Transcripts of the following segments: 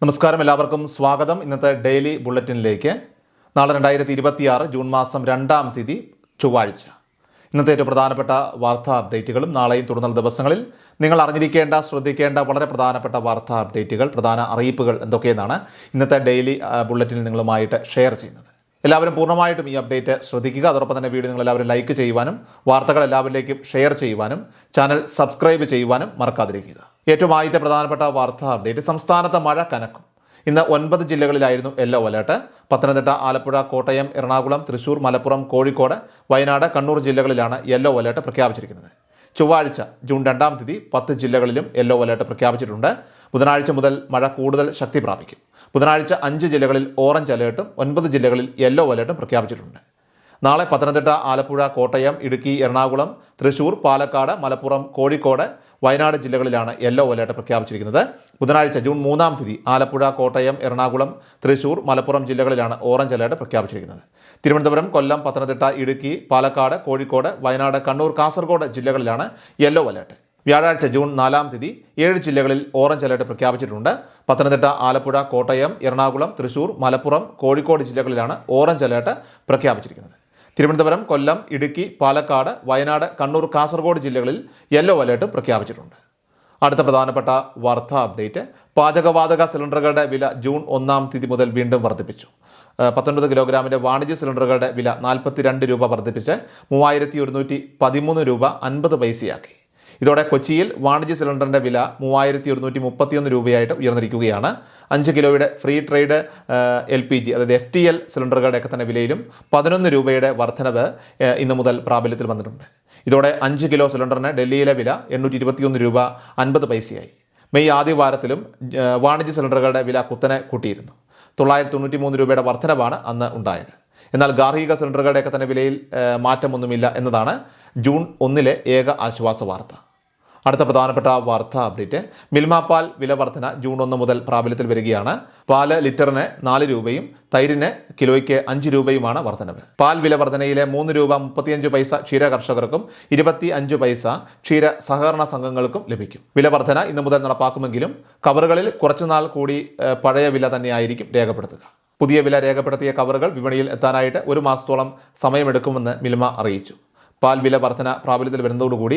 നമസ്കാരം, എല്ലാവർക്കും സ്വാഗതം. ഇന്നത്തെ ഡെയിലി ബുള്ളറ്റിനിലേക്ക്. നാളെ 2026 ജൂൺ മാസം 2-ാം തീയതി ചൊവ്വാഴ്ച. ഇന്നത്തെ ഏറ്റവും പ്രധാനപ്പെട്ട വാർത്താ അപ്ഡേറ്റുകളും നാളെയും തുടർന്നുള്ള ദിവസങ്ങളിൽ നിങ്ങൾ അറിഞ്ഞിരിക്കേണ്ട, ശ്രദ്ധിക്കേണ്ട വളരെ പ്രധാനപ്പെട്ട വാർത്താ അപ്ഡേറ്റുകൾ, പ്രധാന അറിയിപ്പുകൾ എന്തൊക്കെയെന്നാണ് ഇന്നത്തെ ഡെയിലി ബുള്ളറ്റിനിൽ നിങ്ങളുമായിട്ട് ഷെയർ ചെയ്യുന്നത്. എല്ലാവരും പൂർണ്ണമായിട്ടും ഈ അപ്ഡേറ്റ് ശ്രദ്ധിക്കുക. അതോടൊപ്പം തന്നെ വീഡിയോ നിങ്ങളെല്ലാവരും ലൈക്ക് ചെയ്യുവാനും വാർത്തകൾ എല്ലാവരിലേക്കും ഷെയർ ചെയ്യുവാനും ചാനൽ സബ്സ്ക്രൈബ് ചെയ്യുവാനും മറക്കാതിരിക്കുക. ഏറ്റവും ആദ്യത്തെ പ്രധാനപ്പെട്ട വാർത്താ അപ്ഡേറ്റ്: സംസ്ഥാനത്ത് മഴ കനക്കും. ഇന്ന് 9 ജില്ലകളിലായിരുന്നു യെല്ലോ അലേർട്ട്. പത്തനംതിട്ട, ആലപ്പുഴ, കോട്ടയം, എറണാകുളം, തൃശൂർ, മലപ്പുറം, കോഴിക്കോട്, വയനാട്, കണ്ണൂർ ജില്ലകളിലാണ് യെല്ലോ അലേർട്ട് പ്രഖ്യാപിച്ചിരിക്കുന്നത്. ചൊവ്വാഴ്ച ജൂൺ 2-ാം തീയതി 10 ജില്ലകളിലും യെല്ലോ അലേർട്ട് പ്രഖ്യാപിച്ചിട്ടുണ്ട്. ബുധനാഴ്ച മുതൽ മഴ കൂടുതൽ ശക്തി പ്രാപിക്കും. ബുധനാഴ്ച 5 ജില്ലകളിൽ ഓറഞ്ച് അലേർട്ടും 9 ജില്ലകളിൽ യെല്ലോ അലേർട്ടും പ്രഖ്യാപിച്ചിട്ടുണ്ട്. നാളെ പത്തനംതിട്ട, ആലപ്പുഴ, കോട്ടയം, ഇടുക്കി, എറണാകുളം, തൃശൂർ, പാലക്കാട്, മലപ്പുറം, കോഴിക്കോട്, വയനാട് ജില്ലകളിലാണ് യെല്ലോ അലേർട്ട് പ്രഖ്യാപിച്ചിരിക്കുന്നത്. ബുധനാഴ്ച ജൂൺ 3-ാം തീയതി ആലപ്പുഴ, കോട്ടയം, എറണാകുളം, തൃശൂർ, മലപ്പുറം ജില്ലകളിലാണ് ഓറഞ്ച് അലേർട്ട് പ്രഖ്യാപിച്ചിരിക്കുന്നത്. തിരുവനന്തപുരം, കൊല്ലം, പത്തനംതിട്ട, ഇടുക്കി, പാലക്കാട്, കോഴിക്കോട്, വയനാട്, കണ്ണൂർ, കാസർഗോഡ് ജില്ലകളിലാണ് യെല്ലോ അലേർട്ട്. വ്യാഴാഴ്ച ജൂൺ 4-ാം തീയതി 7 ജില്ലകളിൽ ഓറഞ്ച് അലേർട്ട് പ്രഖ്യാപിച്ചിട്ടുണ്ട്. പത്തനംതിട്ട, ആലപ്പുഴ, കോട്ടയം, എറണാകുളം, തൃശൂർ, മലപ്പുറം, കോഴിക്കോട് ജില്ലകളിലാണ് ഓറഞ്ച് അലേർട്ട് പ്രഖ്യാപിച്ചിരിക്കുന്നത്. തിരുവനന്തപുരം, കൊല്ലം, ഇടുക്കി, പാലക്കാട്, വയനാട്, കണ്ണൂർ, കാസർഗോഡ് ജില്ലകളിൽ യെല്ലോ അലേർട്ടും പ്രഖ്യാപിച്ചിട്ടുണ്ട്. അടുത്ത പ്രധാനപ്പെട്ട വാർത്താ അപ്ഡേറ്റ്: പാചകവാതക സിലിണ്ടറുകളുടെ വില ജൂൺ 1-ാം തീയതി മുതൽ വീണ്ടും വർദ്ധിപ്പിച്ചു. 19 കിലോഗ്രാമിൻ്റെ വാണിജ്യ സിലിണ്ടറുകളുടെ വില 42 രൂപ വർദ്ധിപ്പിച്ച് 3113 രൂപ 50 പൈസയാക്കി. ഇതോടെ കൊച്ചിയിൽ വാണിജ്യ സിലിണ്ടറിൻ്റെ വില 3131 രൂപയായിട്ട് ഉയർന്നിരിക്കുകയാണ്. 5 കിലോയുടെ ഫ്രീ ട്രേഡ് LPG, അതായത് FTL സിലിണ്ടറുകളുടെയൊക്കെ തന്നെ വിലയിലും 11 രൂപയുടെ വർധനവ് ഇന്നു മുതൽ പ്രാബല്യത്തിൽ വന്നിട്ടുണ്ട്. ഇതോടെ 5 കിലോ സിലിണ്ടറിന് ഡൽഹിയിലെ വില 821 രൂപ 50 പൈസയായി. മെയ് ആദ്യ വാരത്തിലും വാണിജ്യ സിലിണ്ടറുകളുടെ വില കുത്തനെ കൂട്ടിയിരുന്നു. 993 രൂപയുടെ വർധനവാണ് അന്ന് ഉണ്ടായത്. എന്നാൽ ഗാർഹിക സിലിണ്ടറുകളുടെയൊക്കെ തന്നെ വിലയിൽ മാറ്റമൊന്നുമില്ല എന്നതാണ് ജൂൺ 1-ലെ ഏക ആശ്വാസ വാർത്ത. അടുത്ത പ്രധാനപ്പെട്ട വാർത്താ അപ്ഡേറ്റ്: മിൽമ പാൽ വില വർധന ജൂൺ 1 മുതൽ പ്രാബല്യത്തിൽ വരികയാണ്. പാല് ലിറ്ററിന് 4 രൂപയും തൈരിന് കിലോയ്ക്ക് 5 രൂപയുമാണ് വർധനവ്. പാൽ വില വർധനയിലെ 3 രൂപ 35 പൈസ ക്ഷീര കർഷകർക്കും 25 പൈസ ക്ഷീര സഹകരണ സംഘങ്ങൾക്കും ലഭിക്കും. വില വർധന ഇന്നു മുതൽ നടപ്പാക്കുമെങ്കിലും കവറുകളിൽ കുറച്ചുനാൾ കൂടി പഴയ വില തന്നെയായിരിക്കും രേഖപ്പെടുത്തുക. പുതിയ വില രേഖപ്പെടുത്തിയ കവറുകൾ വിപണിയിൽ എത്താനായിട്ട് 1 മാസത്തോളം സമയമെടുക്കുമെന്ന് മിൽമ അറിയിച്ചു. പാൽ വില വർധന പ്രാബല്യത്തിൽ വരുന്നതോടുകൂടി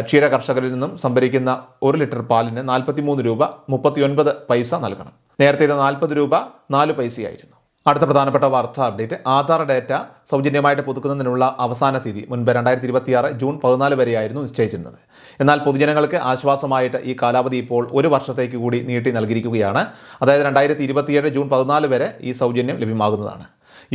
ക്ഷീര കർഷകരിൽ നിന്നും സംഭരിക്കുന്ന 1 ലിറ്റർ പാലിന് 43 രൂപ 39 പൈസ നൽകണം. നേരത്തെ ഇത് 40 രൂപ 4 പൈസയായിരുന്നു. അടുത്ത പ്രധാനപ്പെട്ട വാർത്താ അപ്ഡേറ്റ്: ആധാർ ഡാറ്റ സൗജന്യമായിട്ട് പുതുക്കുന്നതിനുള്ള അവസാന തീയതി മുൻപ് 2026 ജൂൺ 14 വരെയായിരുന്നു നിശ്ചയിച്ചിരുന്നത്. എന്നാൽ പൊതുജനങ്ങൾക്ക് ആശ്വാസമായിട്ട് ഈ കാലാവധി ഇപ്പോൾ 1 വർഷത്തേക്ക് കൂടി നീട്ടി നൽകിയിരിക്കുകയാണ്. അതായത് 2027 ജൂൺ 14 വരെ ഈ സൗജന്യം ലഭ്യമാകുന്നതാണ്.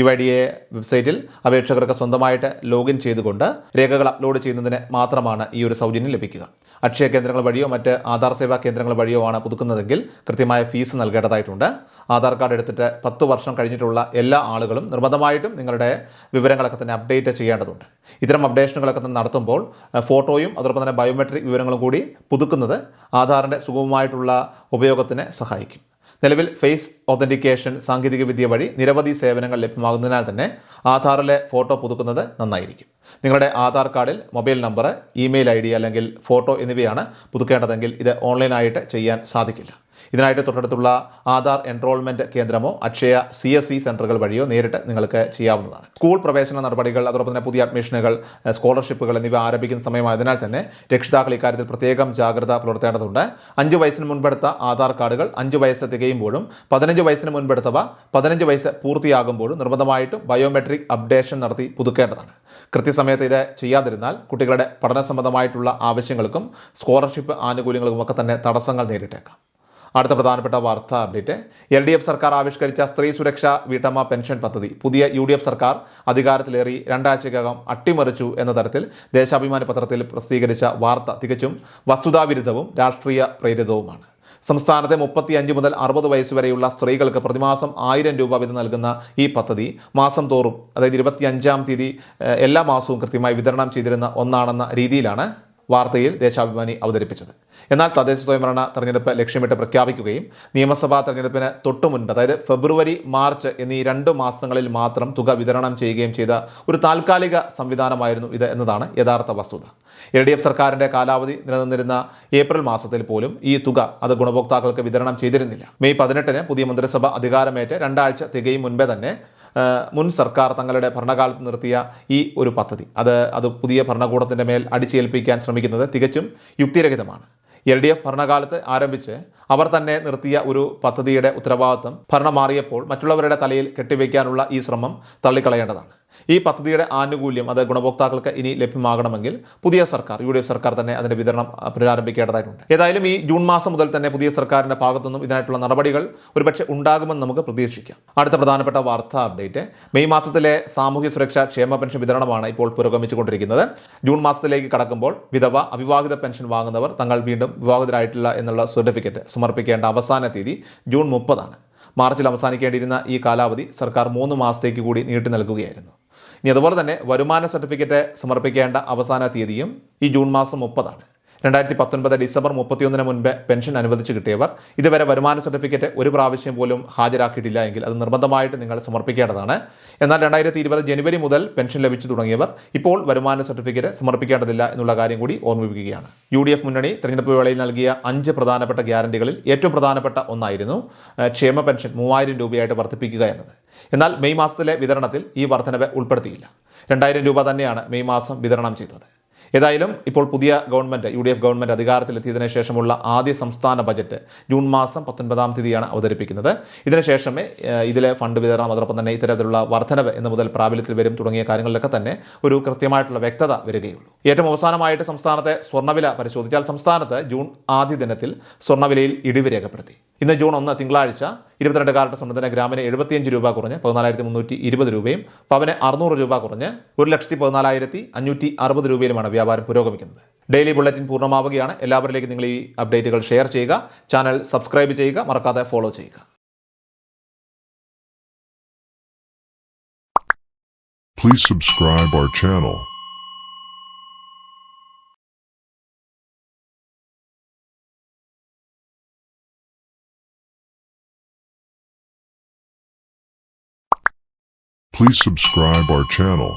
UIDAI വെബ്സൈറ്റിൽ അപേക്ഷകർക്ക് സ്വന്തമായിട്ട് ലോഗിൻ ചെയ്തുകൊണ്ട് രേഖകൾ അപ്ലോഡ് ചെയ്യുന്നതിന് മാത്രമാണ് ഈ ഒരു സൗജന്യം ലഭിക്കുക. അക്ഷയ കേന്ദ്രങ്ങൾ വഴിയോ മറ്റ് ആധാർ സേവാ കേന്ദ്രങ്ങൾ വഴിയോ ആണ് പുതുക്കുന്നതെങ്കിൽ കൃത്യമായ ഫീസ് നൽകേണ്ടതായിട്ടുണ്ട്. ആധാർ കാർഡ് എടുത്തിട്ട് 10 വർഷം കഴിഞ്ഞിട്ടുള്ള എല്ലാ ആളുകളും നിർബന്ധമായിട്ടും നിങ്ങളുടെ വിവരങ്ങളൊക്കെ തന്നെ അപ്ഡേറ്റ് ചെയ്യേണ്ടതുണ്ട്. ഇത്തരം അപ്ഡേഷനുകളൊക്കെ തന്നെ നടത്തുമ്പോൾ ഫോട്ടോയും അതോടൊപ്പം തന്നെ ബയോമെട്രിക് വിവരങ്ങളും കൂടി പുതുക്കുന്നത് ആധാറിൻ്റെ സുഗമമായിട്ടുള്ള ഉപയോഗത്തിന് സഹായിക്കും. നിലവിൽ ഫേസ് ഓതൻറ്റിക്കേഷൻ സാങ്കേതികവിദ്യ വഴി നിരവധി സേവനങ്ങൾ ലഭ്യമാകുന്നതിനാൽ തന്നെ ആധാറിലെ ഫോട്ടോ പുതുക്കുന്നത് നന്നായിരിക്കും. നിങ്ങളുടെ ആധാർ കാർഡിൽ മൊബൈൽ നമ്പർ, ഇമെയിൽ ID അല്ലെങ്കിൽ ഫോട്ടോ എന്നിവയാണ് പുതുക്കേണ്ടതെങ്കിൽ ഇത് ഓൺലൈനായിട്ട് ചെയ്യാൻ സാധിക്കില്ല. ഇതിനായിട്ട് തൊട്ടടുത്തുള്ള ആധാർ എൻറോൾമെൻറ്റ് കേന്ദ്രമോ അക്ഷയ CSC സെൻറ്ററുകൾ വഴിയോ നേരിട്ട് നിങ്ങൾക്ക് ചെയ്യാവുന്നതാണ്. സ്കൂൾ പ്രവേശന നടപടികൾ, അതോടൊപ്പം തന്നെ പുതിയ അഡ്മിഷനുകൾ, സ്കോളർഷിപ്പുകൾ എന്നിവ ആരംഭിക്കുന്ന സമയമായതിനാൽ തന്നെ രക്ഷിതാക്കൾ ഇക്കാര്യത്തിൽ പ്രത്യേകം ജാഗ്രത പുലർത്തേണ്ടതുണ്ട്. 5 വയസ്സിന് മുൻപെടുത്ത ആധാർ കാർഡുകൾ 5 വയസ്സ് തികയുമ്പോഴും 15 വയസ്സിന് മുൻപെടുത്തവ 15 വയസ്സ് പൂർത്തിയാകുമ്പോഴും നിർബന്ധമായിട്ടും ബയോമെട്രിക് അപ്ഡേഷൻ നടത്തി പുതുക്കേണ്ടതാണ്. കൃത്യസമയത്ത് ഇത് ചെയ്യാതിരുന്നാൽ കുട്ടികളുടെ പഠന സംബന്ധമായിട്ടുള്ള ആവശ്യങ്ങൾക്കും സ്കോളർഷിപ്പ് ആനുകൂല്യങ്ങൾക്കും ഒക്കെ തന്നെ തടസ്സങ്ങൾ നേരിട്ടേക്കാം. അടുത്ത പ്രധാനപ്പെട്ട വാർത്താ അപ്ഡേറ്റ്: LDF സർക്കാർ ആവിഷ്കരിച്ച സ്ത്രീ സുരക്ഷാ വീട്ടമ്മ പെൻഷൻ പദ്ധതി പുതിയ UDF സർക്കാർ അധികാരത്തിലേറി 2 ആഴ്ചയ്ക്കകം അട്ടിമറിച്ചു എന്ന തരത്തിൽ ദേശാഭിമാനി പത്രത്തിൽ പ്രസിദ്ധീകരിച്ച വാർത്ത തികച്ചും വസ്തുതാവിരുദ്ധവും രാഷ്ട്രീയ പ്രേരിതവുമാണ്. സംസ്ഥാനത്തെ 35 മുതൽ 60 വയസ്സ് വരെയുള്ള സ്ത്രീകൾക്ക് പ്രതിമാസം 1000 രൂപ വീതം നൽകുന്ന ഈ പദ്ധതി മാസം തോറും, അതായത് 25-ാം തീയതി എല്ലാ മാസവും കൃത്യമായി വിതരണം ചെയ്തിരുന്ന ഒന്നാണെന്ന രീതിയിലാണ് വാർത്തയിൽ ദേശാഭിമാനി അവതരിപ്പിച്ചത്. എന്നാൽ തദ്ദേശ സ്വയംഭരണ തെരഞ്ഞെടുപ്പ് ലക്ഷ്യമിട്ട് പ്രഖ്യാപിക്കുകയും നിയമസഭാ തെരഞ്ഞെടുപ്പിന് തൊട്ടു മുൻപ്, അതായത് ഫെബ്രുവരി, മാർച്ച് എന്നീ 2 മാസങ്ങളിൽ മാത്രം തുക വിതരണം ചെയ്യുകയും ചെയ്ത ഒരു താൽക്കാലിക സംവിധാനമായിരുന്നു ഇത് എന്നതാണ് യഥാർത്ഥ വസ്തുത. LDF സർക്കാരിൻ്റെ കാലാവധി നിലനിന്നിരുന്ന ഏപ്രിൽ മാസത്തിൽ പോലും ഈ തുക അത് ഗുണഭോക്താക്കൾക്ക് വിതരണം ചെയ്തിരുന്നില്ല. മെയ് 18 പുതിയ മന്ത്രിസഭ അധികാരമേറ്റ് 2 ആഴ്ച തികയും മുൻപേ തന്നെ മുൻ സർക്കാർ തങ്ങളുടെ ഭരണകാലത്ത് നിർത്തിയ ഈ ഒരു പദ്ധതി അത് പുതിയ ഭരണകൂടത്തിൻ്റെ മേൽ അടിച്ചേൽപ്പിക്കാൻ ശ്രമിക്കുന്നത് തികച്ചും യുക്തിരഹിതമാണ്. LDF ഭരണകാലത്ത് ആരംഭിച്ച് അവർ തന്നെ നിർത്തിയ ഒരു പദ്ധതിയുടെ ഉത്തരവാദിത്വം ഭരണം മാറിയപ്പോൾ മറ്റുള്ളവരുടെ തലയിൽ കെട്ടിവെക്കാനുള്ള ഈ ശ്രമം തള്ളിക്കളയേണ്ടതാണ്. ഈ പദ്ധതിയുടെ ആനുകൂല്യം അത് ഗുണഭോക്താക്കൾക്ക് ഇനി ലഭ്യമാകണമെങ്കിൽ പുതിയ സർക്കാർ, UDF സർക്കാർ തന്നെ അതിൻ്റെ വിതരണം പുനരാരംഭിക്കേണ്ടതായിട്ടുണ്ട്. ഏതായാലും ഈ ജൂൺ മാസം മുതൽ തന്നെ പുതിയ സർക്കാരിൻ്റെ ഭാഗത്തുനിന്നും ഇതിനായിട്ടുള്ള നടപടികൾ ഒരുപക്ഷെ ഉണ്ടാകുമെന്ന് നമുക്ക് പ്രതീക്ഷിക്കാം. അടുത്ത പ്രധാനപ്പെട്ട വാർത്താ അപ്ഡേറ്റ്, മെയ് മാസത്തിലെ സാമൂഹ്യ സുരക്ഷാ ക്ഷേമ പെൻഷൻ വിതരണമാണ് ഇപ്പോൾ പുരോഗമിച്ചുകൊണ്ടിരിക്കുന്നത്. ജൂൺ മാസത്തിലേക്ക് കടക്കുമ്പോൾ വിധവ, അവിവാഹിത പെൻഷൻ വാങ്ങുന്നവർ തങ്ങൾ വീണ്ടും വിവാഹിതരായിട്ടില്ല എന്നുള്ള സർട്ടിഫിക്കറ്റ് സമർപ്പിക്കേണ്ട അവസാന തീയതി ജൂൺ 30 മാർച്ചിൽ അവസാനിക്കേണ്ടിയിരുന്ന ഈ കാലാവധി സർക്കാർ 3 മാസത്തേക്ക് കൂടി നീട്ടി നൽകുകയായിരുന്നു. ഇനി അതുപോലെ തന്നെ വരുമാന സർട്ടിഫിക്കറ്റ് സമർപ്പിക്കേണ്ട അവസാന തീയതിയും ഈ ജൂൺ മാസം 30. 2019 ഡിസംബർ 31 മുൻപ് പെൻഷൻ അനുവദിച്ച് കിട്ടിയവർ ഇതുവരെ വരുമാന സർട്ടിഫിക്കറ്റ് ഒരു പ്രാവശ്യം പോലും ഹാജരാക്കിയിട്ടില്ല എങ്കിൽ അത് നിർബന്ധമായിട്ട് നിങ്ങൾ സമർപ്പിക്കേണ്ടതാണ്. എന്നാൽ 2020 ജനുവരി മുതൽ പെൻഷൻ ലഭിച്ചു തുടങ്ങിയവർ ഇപ്പോൾ വരുമാന സർട്ടിഫിക്കറ്റ് സമർപ്പിക്കേണ്ടതില്ല എന്നുള്ള കാര്യം കൂടി ഓർമ്മിപ്പിക്കുകയാണ്. UDF മുന്നണി തെരഞ്ഞെടുപ്പ് വേളയിൽ നൽകിയ 5 പ്രധാനപ്പെട്ട ഗ്യാരണ്ടികളിൽ ഏറ്റവും പ്രധാനപ്പെട്ട ഒന്നായിരുന്നു ക്ഷേമ പെൻഷൻ 3000 രൂപയായിട്ട് വർദ്ധിപ്പിക്കുക എന്നത്. എന്നാൽ മെയ് മാസത്തിലെ വിതരണത്തിൽ ഈ വർധനവ് ഉൾപ്പെടുത്തിയില്ല. 2000 രൂപ തന്നെയാണ് മെയ് മാസം വിതരണം ചെയ്തത്. ഏതായാലും ഇപ്പോൾ പുതിയ ഗവൺമെൻറ്, UDF ഗവൺമെൻറ് അധികാരത്തിലെത്തിയതിനു ശേഷമുള്ള ആദ്യ സംസ്ഥാന ബജറ്റ് ജൂൺ മാസം 19 തീയതിയാണ് അവതരിപ്പിക്കുന്നത്. ഇതിനുശേഷമേ ഇതിലെ ഫണ്ട് വിതരണം, അതോടൊപ്പം തന്നെ ഇത്തരത്തിലുള്ള വർധനവ് എന്ന് മുതൽ പ്രാബല്യത്തിൽ വരും തുടങ്ങിയ കാര്യങ്ങളിലൊക്കെ തന്നെ ഒരു കൃത്യമായിട്ടുള്ള വ്യക്തത വരികയുള്ളൂ. ഏറ്റവും അവസാനമായിട്ട് സംസ്ഥാനത്തെ സ്വർണ്ണവില പരിശോധിച്ചാൽ സംസ്ഥാനത്ത് ജൂൺ ആദ്യ ദിനത്തിൽ സ്വർണ്ണവിലയിൽ ഇടിവ് രേഖപ്പെടുത്തി. ഇന്ന് ജൂൺ 1 തിങ്കളാഴ്ച 22 കാരറ്റ് സ്വർണ്ണത്തിന് ഗ്രാമിന് 75 രൂപ കുറഞ്ഞ് 14,320 രൂപയും പവന് 600 രൂപ കുറഞ്ഞ് 1,14,560 രൂപയിലുമാണ് വ്യാപാരം പുരോഗമിക്കുന്നത്. ഡെയിലി ബുള്ളറ്റിൻ പൂർണ്ണമാവുകയാണ്. എല്ലാവരിലേക്കും നിങ്ങൾ ഈ അപ്ഡേറ്റുകൾ ഷെയർ ചെയ്യുക, ചാനൽ സബ്സ്ക്രൈബ് ചെയ്യുക, മറക്കാതെ ഫോളോ ചെയ്യുക. Please subscribe our channel. Please subscribe our channel.